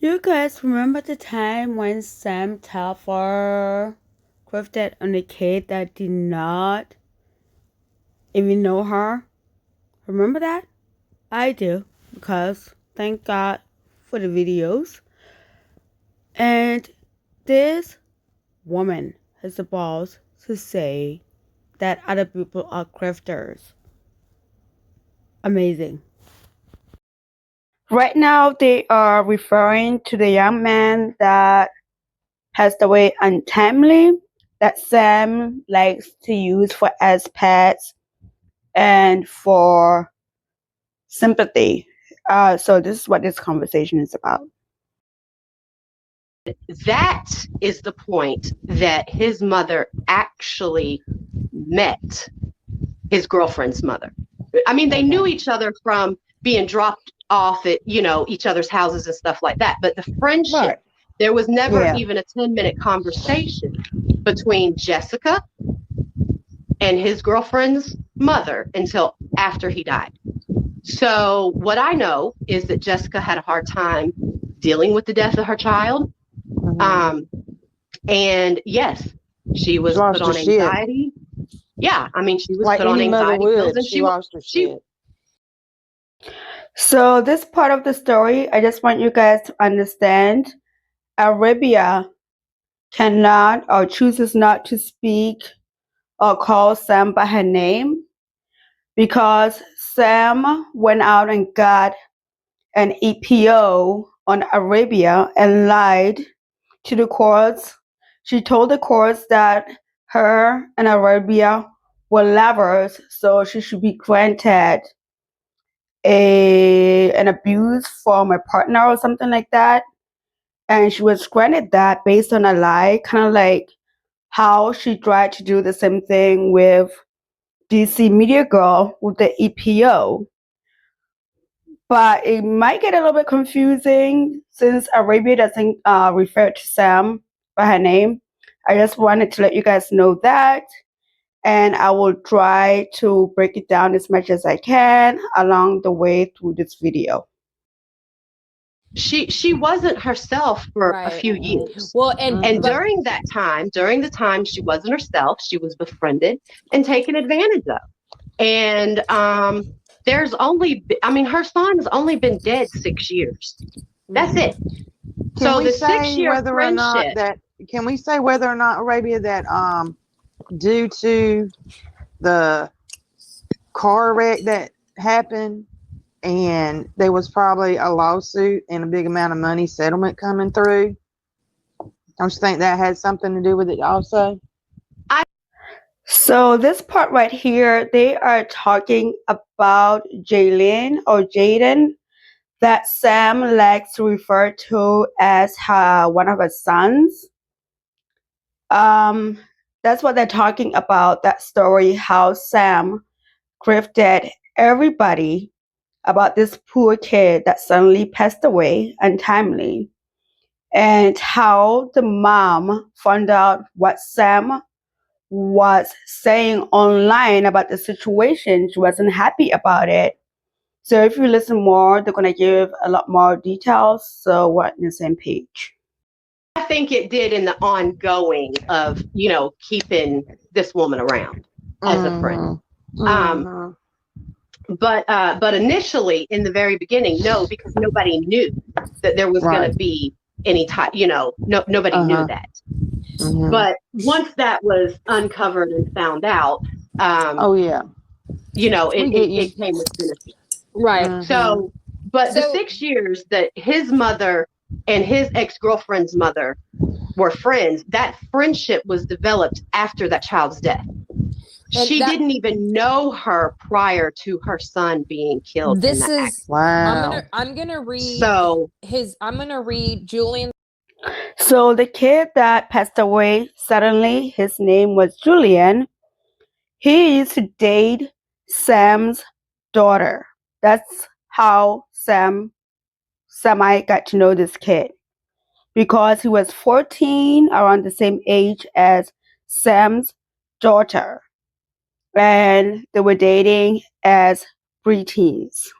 You guys remember the time when Sam Telfer grifted on a kid that did not even know her? Remember that? I do, because thank God for the videos. And this woman has the balls to say that other people are grifters. Amazing. Right now, they are referring to the young man that passed away untimely, that Sam likes to use for as pets and for sympathy. So this is what this conversation is about. That is the point that his mother actually met his girlfriend's mother. I mean, they knew each other from being dropped off at, each other's houses and stuff like that. But the friendship, Right. there was never Yeah. even a 10-minute conversation between Jessica and his girlfriend's mother until after he died. So what I know is that Jessica had a hard time dealing with the death of her child. And yes, she was put on anxiety. Yeah, I mean, she was like put on anxiety pills, and she lost her shit. So this part of the story, I just want you guys to understand, Arabia cannot or chooses not to speak or call Sam by her name because Sam went out and got an EPO on Arabia and lied to the courts. She told the courts that her and Arabia were lovers, so she should be granted an abuse from a partner or something like that. And she was granted that based on a lie, kind of like how she tried to do the same thing with DC Media Girl with the EPO. But it might get a little bit confusing since Arabia doesn't refer to Sam by her name. I just wanted to let you guys know that. And I will try to break it down as much as I can along the way through this video. She wasn't herself for a few years. Well, and during the time she wasn't herself, she was befriended and taken advantage of. And there's only, I mean, her son's only been dead 6 years. That's it. Can we say whether or not Arabia that due to the car wreck that happened and there was probably a lawsuit and a big amount of money settlement coming through, don't you think that had something to do with it also? So this part right here, they are talking about Jalen or Jaden, that Sam likes to refer to as one of her sons. That's what they're talking about, that story, how Sam grifted everybody about this poor kid that suddenly passed away untimely, and how the mom found out what Sam was saying online about the situation. She wasn't happy about it. So if you listen more, they're going to give a lot more details, so we're on the same page. I think it did in the ongoing of, keeping this woman around as a friend. But initially, in the very beginning, no, because nobody knew that there was going to be any type, nobody knew that. But once that was uncovered and found out, it came with benefit. Right. So, but the 6 years that his mother and his ex-girlfriend's mother were friends, that friendship was developed after that child's death. And she didn't even know her prior to her son being killed. This in is wow. I'm gonna read I'm gonna read Julian. So the kid that passed away suddenly, his name was Julian. He used to date Sam's daughter. That's how I got to know this kid, because he was 14, around the same age as Sam's daughter, and they were dating as preteens.